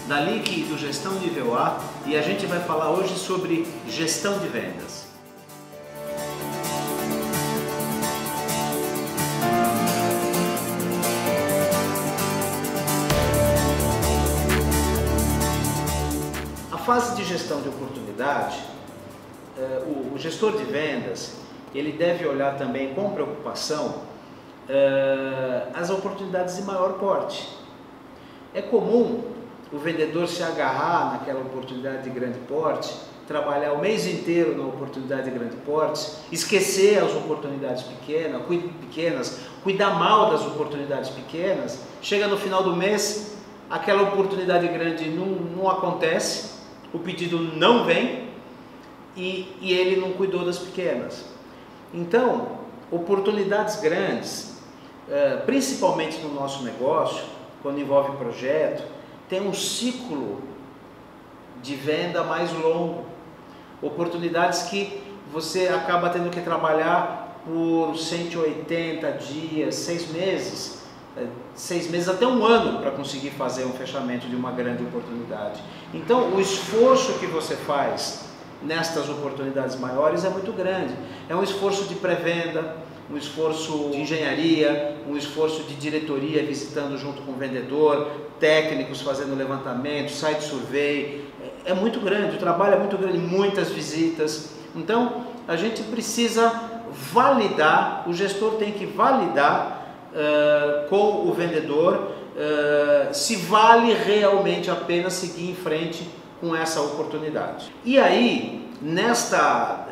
da LIC do Gestão Nível A, e a gente vai falar hoje sobre gestão de vendas. A fase de gestão de oportunidade, o gestor de vendas, ele deve olhar também com preocupação as oportunidades de maior porte. É comum o vendedor se agarrar naquela oportunidade de grande porte, trabalhar o mês inteiro na oportunidade de grande porte, esquecer as oportunidades pequenas, cuidar mal das oportunidades pequenas, chega no final do mês, aquela oportunidade grande não acontece, o pedido não vem e ele não cuidou das pequenas. Então, oportunidades grandes, principalmente no nosso negócio, quando envolve projeto, tem um ciclo de venda mais longo. Oportunidades que você acaba tendo que trabalhar por 180 dias, 6 meses, 6 meses até um ano para conseguir fazer um fechamento de uma grande oportunidade. Então, o esforço que você faz nestas oportunidades maiores é muito grande. É um esforço de pré-venda, um esforço de engenharia, um esforço de diretoria visitando junto com o vendedor, técnicos fazendo levantamento, site survey. É muito grande, o trabalho é muito grande, muitas visitas. Então, a gente precisa validar, o gestor tem que validar com o vendedor se vale realmente a pena seguir em frente com essa oportunidade. E aí, nessa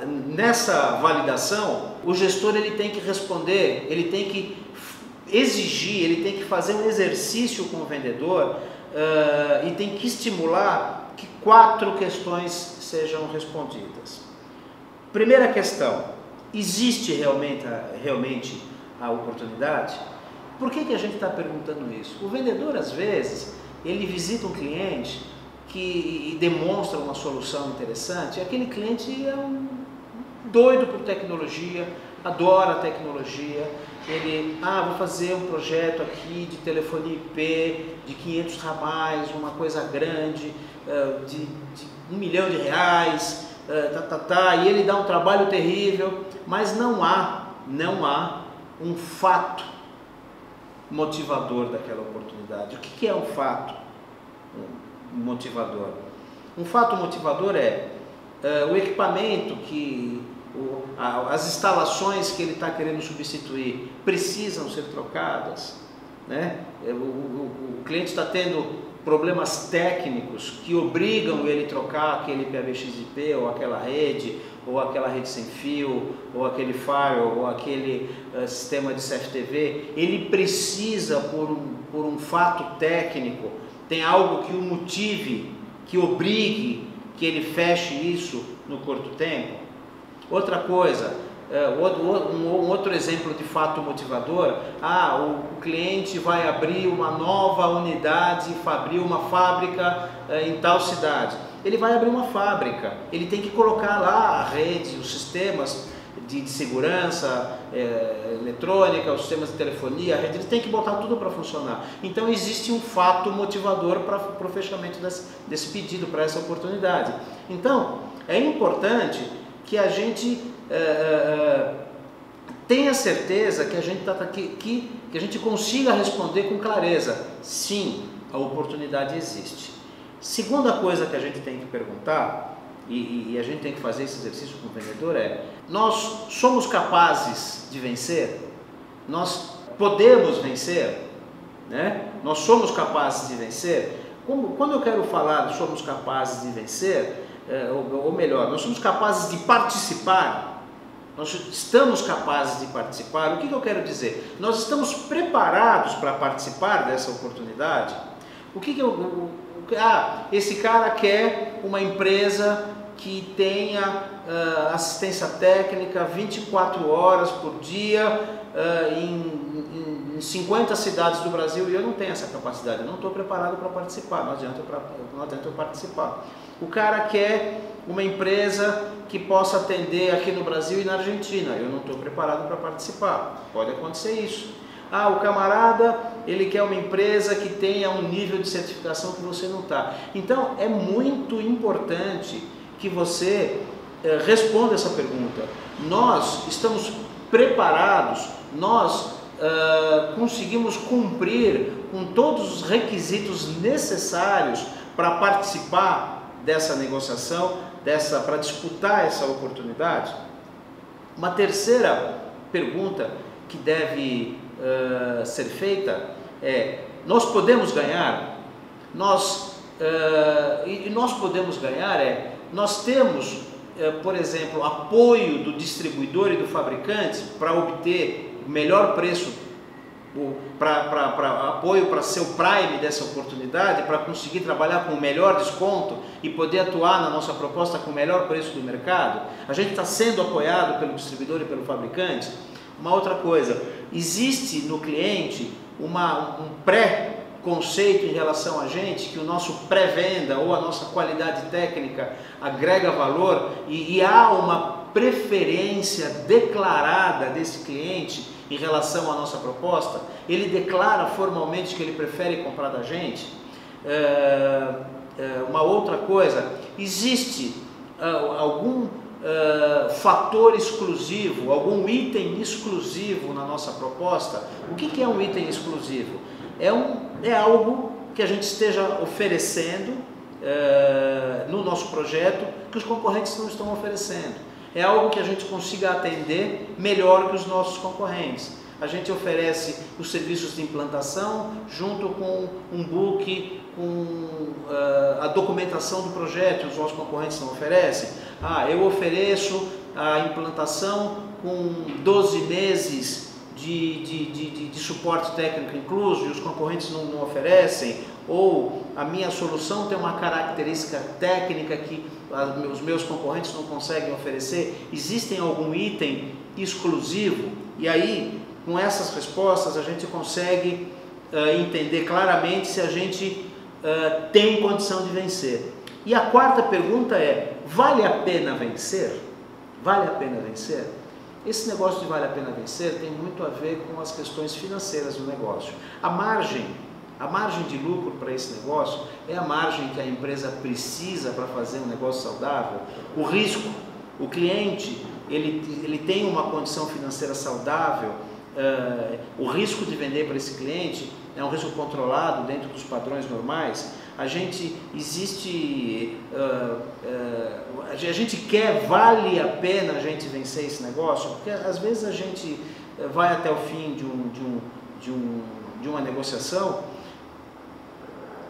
validação, o gestor ele tem que responder, ele tem que exigir, ele tem que fazer um exercício com o vendedor e tem que estimular que 4 questões sejam respondidas. Primeira questão: existe realmente a oportunidade? Por que a gente está perguntando isso? O vendedor, às vezes, ele visita um cliente que demonstra uma solução interessante, e aquele cliente é um doido por tecnologia, adora tecnologia, ele, vou fazer um projeto aqui de telefonia IP, de 500 ramais, uma coisa grande, de R$1 milhão, e ele dá um trabalho terrível, mas não há um fato motivador daquela oportunidade. O que é um fato motivador? Um fato motivador é o equipamento as instalações que ele está querendo substituir precisam ser trocadas, né? O cliente está tendo problemas técnicos que obrigam ele a trocar aquele PBX-IP ou aquela rede sem fio, ou aquele firewall, ou aquele sistema de CFTV. Ele precisa, por um fato técnico, tem algo que o motive, que obrigue que ele feche isso no curto tempo. Outra coisa, um outro exemplo de fato motivador: o cliente vai abrir uma nova unidade, abrir uma fábrica em tal cidade. Ele vai abrir uma fábrica, ele tem que colocar lá a rede, os sistemas de segurança eletrônica, os sistemas de telefonia, a rede, ele tem que botar tudo para funcionar. Então existe um fato motivador para o fechamento desse pedido, para essa oportunidade. Então é importante que a gente tenha certeza que a gente consiga responder com clareza: sim, a oportunidade existe. Segunda coisa que a gente tem que perguntar, e a gente tem que fazer esse exercício com o vendedor, é: nós somos capazes de vencer? Nós podemos vencer? Né? Nós somos capazes de vencer? Quando eu quero falar de somos capazes de vencer, ou melhor, nós somos capazes de participar, nós estamos capazes de participar. O que eu quero dizer? Nós estamos preparados para participar dessa oportunidade? Esse cara quer uma empresa que tenha assistência técnica 24 horas por dia em 50 cidades do Brasil, e eu não tenho essa capacidade, eu não estou preparado para participar, não adianta eu participar. O cara quer uma empresa que possa atender aqui no Brasil e na Argentina, eu não estou preparado para participar, pode acontecer isso. O camarada ele quer uma empresa que tenha um nível de certificação que você não está. Então é muito importante que você responda essa pergunta. Nós estamos preparados, nós conseguimos cumprir com todos os requisitos necessários para participar dessa negociação, para disputar essa oportunidade? Uma terceira pergunta que deve ser feita é: nós podemos ganhar? Nós podemos ganhar nós temos, por exemplo, apoio do distribuidor e do fabricante para obter o melhor preço, apoio para ser o prime dessa oportunidade, para conseguir trabalhar com o melhor desconto e poder atuar na nossa proposta com o melhor preço do mercado? A gente está sendo apoiado pelo distribuidor e pelo fabricante? Uma outra coisa, existe no cliente um pré-conceito em relação a gente, que o nosso pré-venda ou a nossa qualidade técnica agrega valor e há uma preferência declarada desse cliente em relação à nossa proposta? Ele declara formalmente que ele prefere comprar da gente? Uma outra coisa, existe algum fator exclusivo, algum item exclusivo na nossa proposta? O que é um item exclusivo? É algo que a gente esteja oferecendo no nosso projeto que os concorrentes não estão oferecendo. É algo que a gente consiga atender melhor que os nossos concorrentes. A gente oferece os serviços de implantação junto com um book, com a documentação do projeto, os nossos concorrentes não oferecem. Eu ofereço a implantação com 12 meses de suporte técnico incluso e os concorrentes não oferecem. Ou a minha solução tem uma característica técnica que os meus concorrentes não conseguem oferecer. Existem algum item exclusivo? E aí, com essas respostas, a gente consegue entender claramente se a gente tem condição de vencer. E a quarta pergunta é: vale a pena vencer? Vale a pena vencer? Esse negócio de vale a pena vencer tem muito a ver com as questões financeiras do negócio. A margem de lucro para esse negócio é a margem que a empresa precisa para fazer um negócio saudável. O risco, o cliente, ele tem uma condição financeira saudável. O risco de vender para esse cliente é um risco controlado dentro dos padrões normais. A gente quer, vale a pena a gente vencer esse negócio? Porque às vezes a gente vai até o fim de uma negociação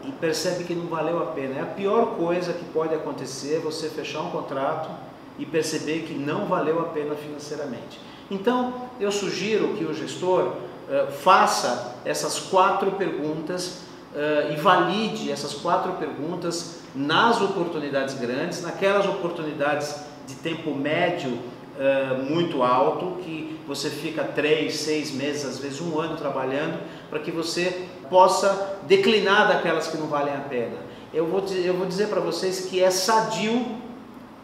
e percebe que não valeu a pena. É a pior coisa que pode acontecer, você fechar um contrato e perceber que não valeu a pena financeiramente. Então, eu sugiro que o gestor faça essas 4 perguntas e valide essas 4 perguntas nas oportunidades grandes, naquelas oportunidades de tempo médio muito alto, que você fica 3, 6 meses, às vezes 1 ano trabalhando, para que você possa declinar daquelas que não valem a pena. Eu vou dizer para vocês que é sadio,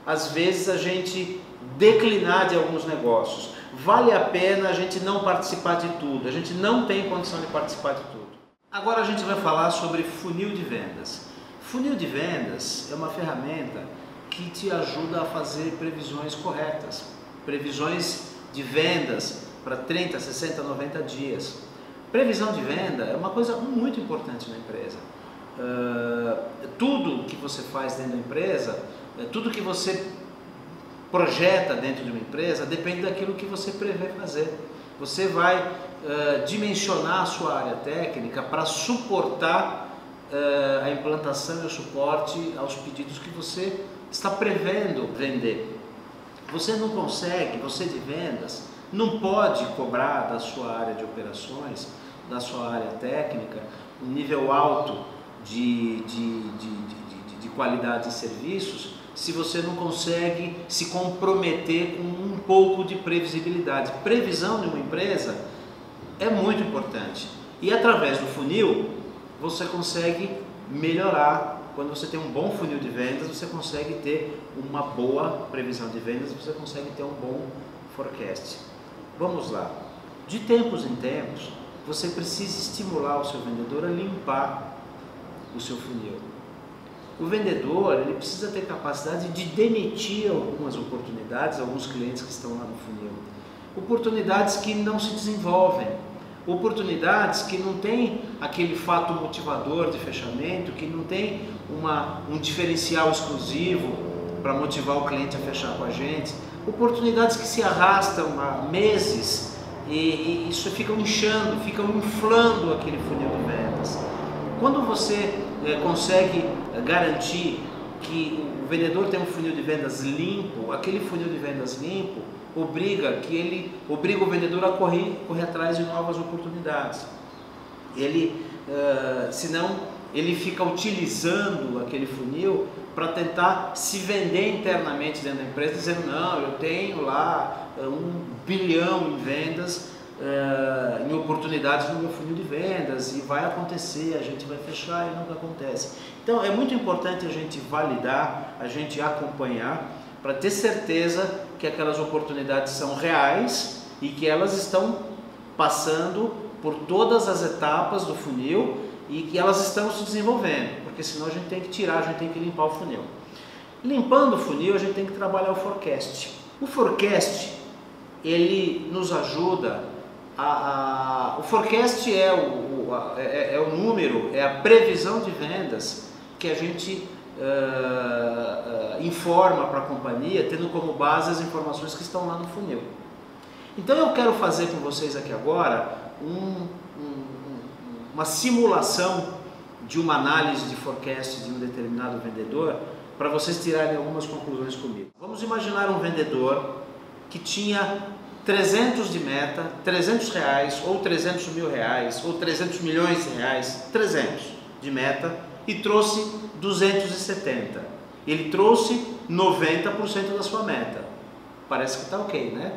às vezes, a gente declinar de alguns negócios. Vale a pena a gente não participar de tudo, a gente não tem condição de participar de tudo. Agora a gente vai falar sobre funil de vendas. Funil de vendas é uma ferramenta que te ajuda a fazer previsões corretas, previsões de vendas para 30, 60, 90 dias. Previsão de venda é uma coisa muito importante na empresa. Tudo que você faz dentro da empresa, tudo que você projeta dentro de uma empresa depende daquilo que você prevê fazer. Você vai dimensionar a sua área técnica para suportar a implantação e o suporte aos pedidos que você está prevendo vender. Você não consegue, você de vendas, não pode cobrar da sua área de operações, da sua área técnica, um nível alto de qualidade de serviços, se você não consegue se comprometer com um pouco de previsibilidade. Previsão de uma empresa é muito importante. E através do funil, você consegue melhorar. Quando você tem um bom funil de vendas, você consegue ter uma boa previsão de vendas, você consegue ter um bom forecast. Vamos lá. De tempos em tempos, você precisa estimular o seu vendedor a limpar o seu funil. O vendedor, ele precisa ter capacidade de demitir algumas oportunidades, alguns clientes que estão lá no funil. Oportunidades que não se desenvolvem, oportunidades que não têm aquele fato motivador de fechamento, que não tem um diferencial exclusivo para motivar o cliente a fechar com a gente, oportunidades que se arrastam há meses e isso ficam inchando, ficam inflando aquele funil de vendas. Quando você consegue garantir que o vendedor tem um funil de vendas limpo, aquele funil de vendas limpo obriga o vendedor a correr atrás de novas oportunidades. Senão ele fica utilizando aquele funil para tentar se vender internamente dentro da empresa, dizendo: não, eu tenho lá 1 bilhão em vendas, em oportunidades no meu funil de vendas, e vai acontecer, a gente vai fechar, e nunca acontece. Então é muito importante a gente validar, a gente acompanhar, para ter certeza que aquelas oportunidades são reais e que elas estão passando por todas as etapas do funil e que elas estão se desenvolvendo, porque senão a gente tem que tirar, a gente tem que limpar o funil. Limpando o funil, a gente tem que trabalhar o forecast. O forecast, ele nos ajuda o forecast é o número, é a previsão de vendas que a gente informa para a companhia, tendo como base as informações que estão lá no funil. Então eu quero fazer com vocês aqui agora uma simulação de uma análise de forecast de um determinado vendedor, para vocês tirarem algumas conclusões comigo. Vamos imaginar um vendedor que tinha 300 de meta, 300 reais, ou 300 mil reais, ou 300 milhões de reais, 300 de meta, e trouxe 270. Ele trouxe 90% da sua meta. Parece que está ok, né?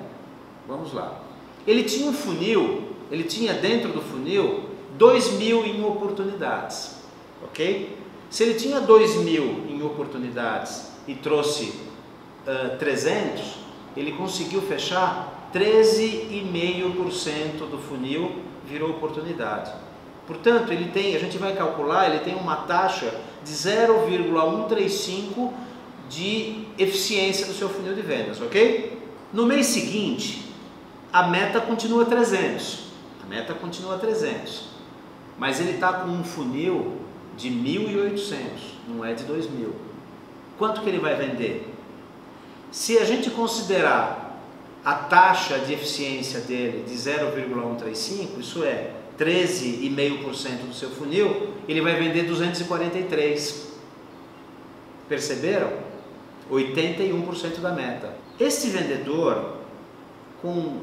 Vamos lá. Ele tinha um funil, ele tinha dentro do funil 2.000 em oportunidades, ok? Se ele tinha 2.000 em oportunidades e trouxe 300, ele conseguiu fechar 13,5% do funil virou oportunidade. Portanto, a gente vai calcular, ele tem uma taxa de 0,135 de eficiência do seu funil de vendas, ok? No mês seguinte, a meta continua 300. A meta continua 300. Mas ele está com um funil de 1.800, não é de 2.000. Quanto que ele vai vender? Se a gente considerar a taxa de eficiência dele de 0,135, isso é 13,5% do seu funil, ele vai vender 243. Perceberam? 81% da meta. Este vendedor, com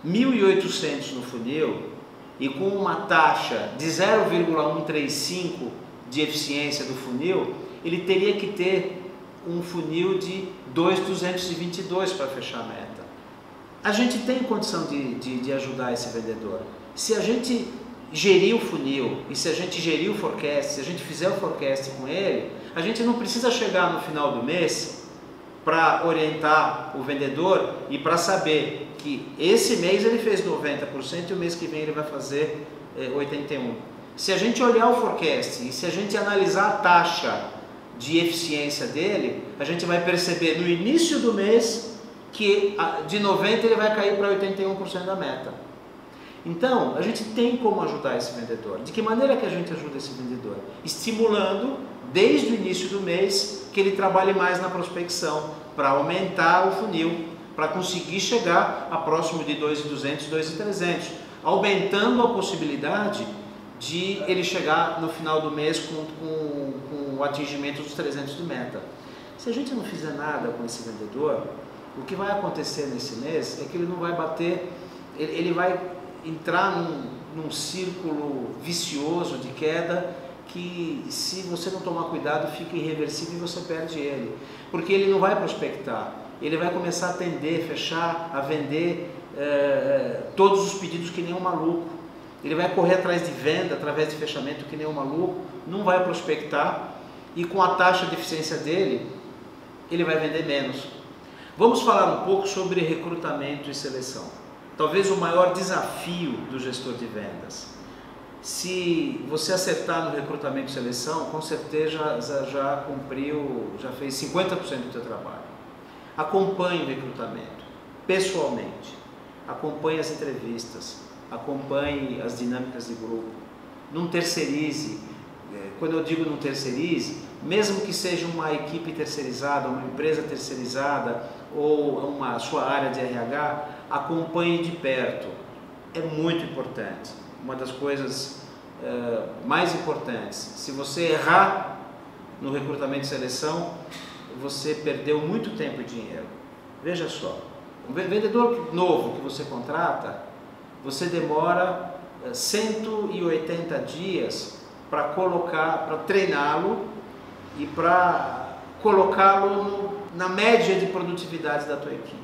1.800 no funil e com uma taxa de 0,135 de eficiência do funil, ele teria que ter um funil de 2.222 para fechar a meta. A gente tem condição de ajudar esse vendedor. Se a gente gerir o funil e se a gente gerir o forecast, se a gente fizer o forecast com ele, a gente não precisa chegar no final do mês para orientar o vendedor e para saber que esse mês ele fez 90% e o mês que vem ele vai fazer 81%. Se a gente olhar o forecast e se a gente analisar a taxa de eficiência dele, a gente vai perceber no início do mês que de 90% ele vai cair para 81% da meta. Então, a gente tem como ajudar esse vendedor. De que maneira que a gente ajuda esse vendedor? Estimulando, desde o início do mês, que ele trabalhe mais na prospecção, para aumentar o funil, para conseguir chegar a próximo de 2.200, 2.300, aumentando a possibilidade de ele chegar no final do mês com o atingimento dos 300 de meta. Se a gente não fizer nada com esse vendedor, o que vai acontecer nesse mês é que ele não vai bater, ele vai entrar num círculo vicioso de queda que, se você não tomar cuidado, fica irreversível e você perde ele. Porque ele não vai prospectar, ele vai começar a atender, fechar, a vender todos os pedidos que nem um maluco. Ele vai correr atrás de venda, através de fechamento que nem um maluco, não vai prospectar e com a taxa de eficiência dele, ele vai vender menos. Vamos falar um pouco sobre recrutamento e seleção. talvez o maior desafio do gestor de vendas. Se você acertar no recrutamento e seleção, com certeza já cumpriu, já fez 50% do seu trabalho. Acompanhe o recrutamento, pessoalmente. Acompanhe as entrevistas, acompanhe as dinâmicas de grupo. Não terceirize. Quando eu digo não terceirize, mesmo que seja uma equipe terceirizada, uma empresa terceirizada ou uma sua área de RH, acompanhe de perto. É muito importante. Uma das coisas mais importantes. Se você errar no recrutamento e seleção, você perdeu muito tempo e dinheiro. Veja só, um vendedor novo que você contrata, você demora 180 dias para treiná-lo e para colocá-lo na média de produtividade da tua equipe.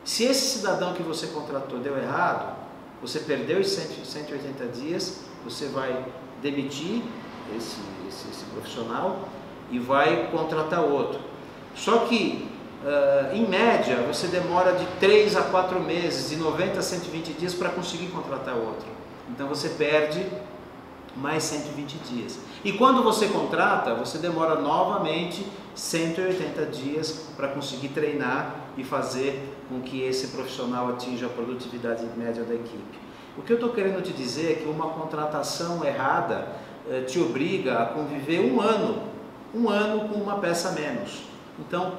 Se esse cidadão que você contratou deu errado, você perdeu os 180 dias, você vai demitir esse profissional e vai contratar outro. Só que, em média, você demora de 3 a 4 meses, de 90 a 120 dias para conseguir contratar outro. Então você perde mais 120 dias. E quando você contrata, você demora novamente 180 dias para conseguir treinar e fazer com que esse profissional atinja a produtividade média da equipe. O que eu estou querendo te dizer é que uma contratação errada te obriga a conviver um ano com uma peça a menos. Então,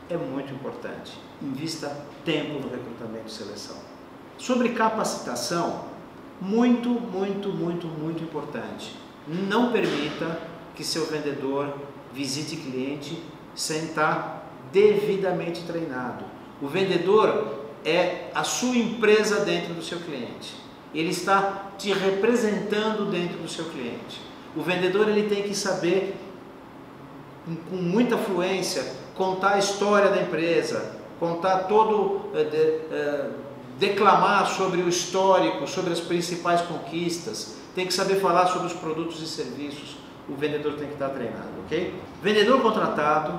é muito importante. Invista tempo no recrutamento e seleção. Sobre capacitação, muito importante. Não permita que seu vendedor visite cliente sem estar devidamente treinado. O vendedor é a sua empresa dentro do seu cliente. Ele está te representando dentro do seu cliente. O vendedor ele tem que saber, com muita fluência, contar a história da empresa, contar declamar sobre o histórico, sobre as principais conquistas, tem que saber falar sobre os produtos e serviços. O vendedor tem que estar treinado, ok? Vendedor contratado,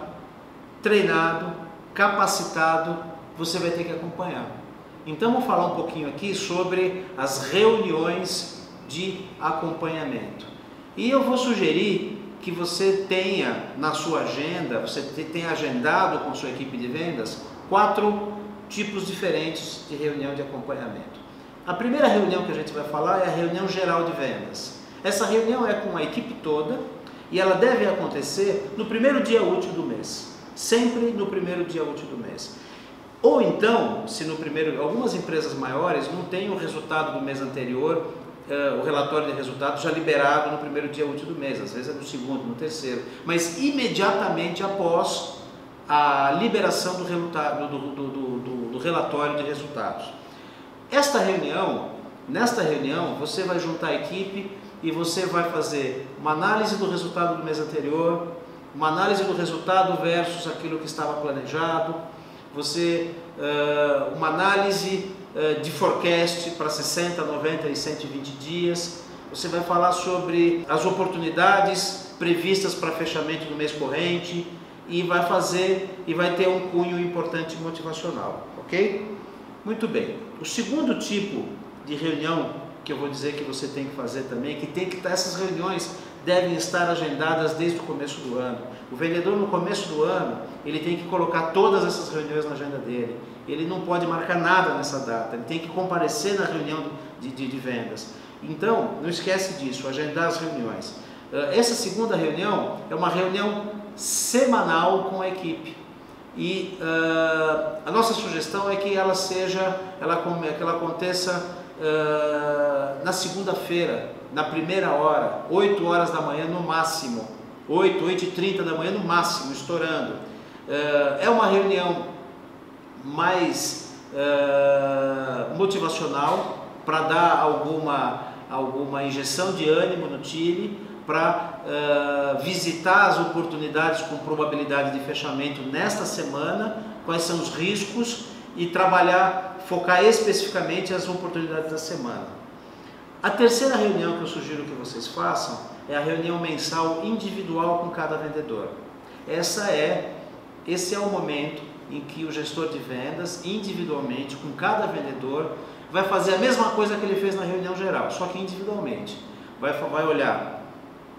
treinado, capacitado, você vai ter que acompanhar. Então vou falar um pouquinho aqui sobre as reuniões de acompanhamento. E eu vou sugerir que você tenha na sua agenda, você tenha agendado com sua equipe de vendas 4 tipos diferentes de reunião de acompanhamento. A primeira reunião que a gente vai falar é a reunião geral de vendas. Essa reunião é com a equipe toda e ela deve acontecer no primeiro dia útil do mês. Sempre no primeiro dia útil do mês. Ou então, se algumas empresas maiores não têm o resultado do mês anterior, o relatório de resultados já liberado no primeiro dia útil do mês, às vezes é no segundo, no terceiro, mas imediatamente após a liberação do relatório de resultados. Nesta reunião, você vai juntar a equipe e você vai fazer uma análise do resultado do mês anterior, uma análise do resultado versus aquilo que estava planejado, uma análise de forecast para 60, 90 e 120 dias. Você vai falar sobre as oportunidades previstas para fechamento do mês corrente e vai ter um cunho importante motivacional, ok? Muito bem. O segundo tipo de reunião que eu vou dizer que você tem que fazer também, essas reuniões devem estar agendadas desde o começo do ano. O vendedor no começo do ano, ele tem que colocar todas essas reuniões na agenda dele. Ele não pode marcar nada nessa data, ele tem que comparecer na reunião de vendas. Então, não esquece disso, agendar as reuniões. Essa segunda reunião é uma reunião semanal com a equipe. E a nossa sugestão é que ela aconteça na segunda-feira, na primeira hora, 8 horas da manhã no máximo, 8h30 da manhã no máximo, estourando. É uma reunião mais motivacional, para dar alguma injeção de ânimo no time, para visitar as oportunidades com probabilidade de fechamento nesta semana, quais são os riscos e focar especificamente as oportunidades da semana. A terceira reunião que eu sugiro que vocês façam é a reunião mensal individual com cada vendedor. Esse é o momento em que o gestor de vendas, individualmente, com cada vendedor, vai fazer a mesma coisa que ele fez na reunião geral, só que individualmente. Vai olhar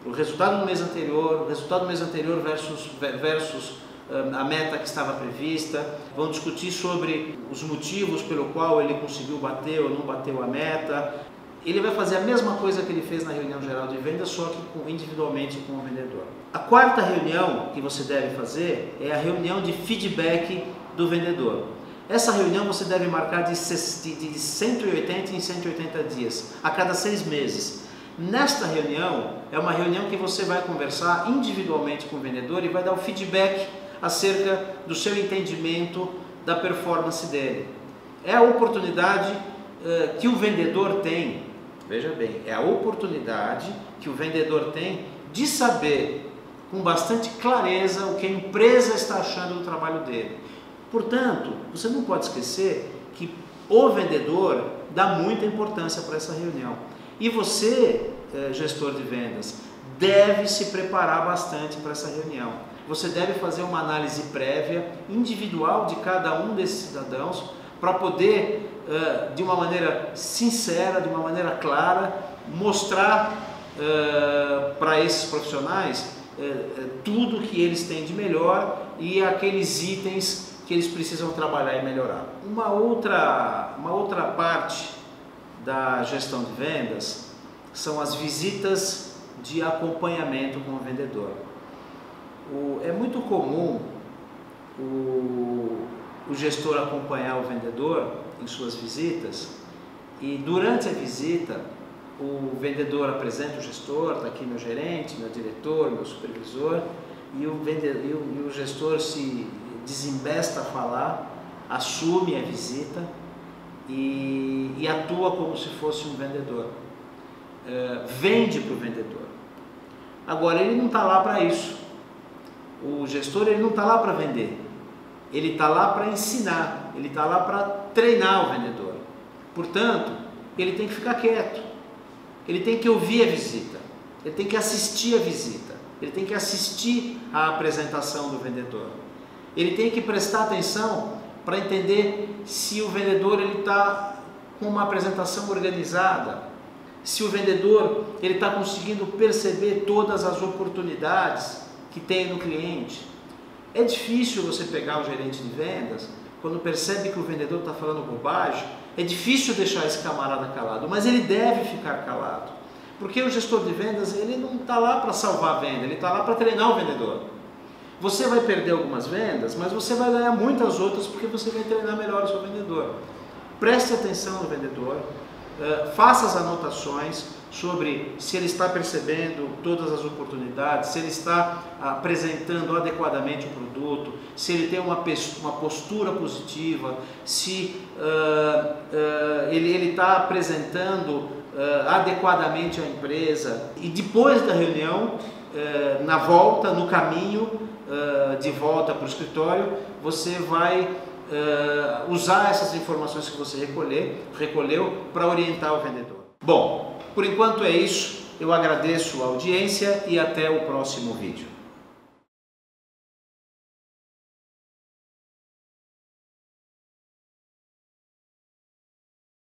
o resultado do mês anterior, o resultado do mês anterior versus a meta que estava prevista, vão discutir sobre os motivos pelo qual ele conseguiu bater ou não bateu a meta. Ele vai fazer a mesma coisa que ele fez na reunião geral de vendas, só que individualmente com o vendedor. A quarta reunião que você deve fazer é a reunião de feedback do vendedor. Essa reunião você deve marcar de 180 em 180 dias, a cada 6 meses. Nesta reunião, é uma reunião que você vai conversar individualmente com o vendedor e vai dar o feedback acerca do seu entendimento da performance dele. É a oportunidade que o vendedor tem, veja bem, é a oportunidade que o vendedor tem de saber com bastante clareza o que a empresa está achando do trabalho dele. Portanto, você não pode esquecer que o vendedor dá muita importância para essa reunião. E você, gestor de vendas, deve se preparar bastante para essa reunião. Você deve fazer uma análise prévia, individual de cada um desses cidadãos, para poder, de uma maneira sincera, de uma maneira clara, mostrar para esses profissionais tudo que eles têm de melhor e aqueles itens que eles precisam trabalhar e melhorar. Uma outra parte da gestão de vendas são as visitas de acompanhamento com o vendedor. É muito comum o gestor acompanhar o vendedor em suas visitas e durante a visita o vendedor apresenta o gestor, está aqui meu gerente, meu diretor, meu supervisor, e o gestor se desembesta a falar, assume a visita e atua como se fosse um vendedor, vende para o vendedor. Agora, ele não está lá para isso. O gestor ele não está lá para vender, ele está lá para ensinar, ele está lá para treinar o vendedor. Portanto, ele tem que ficar quieto, ele tem que ouvir a visita, ele tem que assistir a visita, ele tem que assistir à apresentação do vendedor. Ele tem que prestar atenção para entender se o vendedor está com uma apresentação organizada, se o vendedor está conseguindo perceber todas as oportunidades que tem no cliente. É difícil você pegar o gerente de vendas, quando percebe que o vendedor está falando bobagem, é difícil deixar esse camarada calado, mas ele deve ficar calado. Porque o gestor de vendas, ele não está lá para salvar a venda, ele está lá para treinar o vendedor. Você vai perder algumas vendas, mas você vai ganhar muitas outras porque você vai treinar melhor o seu vendedor. Preste atenção no vendedor, faça as anotações sobre se ele está percebendo todas as oportunidades, se ele está apresentando adequadamente o produto, se ele tem uma postura positiva, se ele está apresentando adequadamente a empresa. E depois da reunião, na volta, no caminho de volta para o escritório, você vai usar essas informações que você recolheu para orientar o vendedor. Bom, por enquanto é isso. Eu agradeço a audiência e até o próximo vídeo.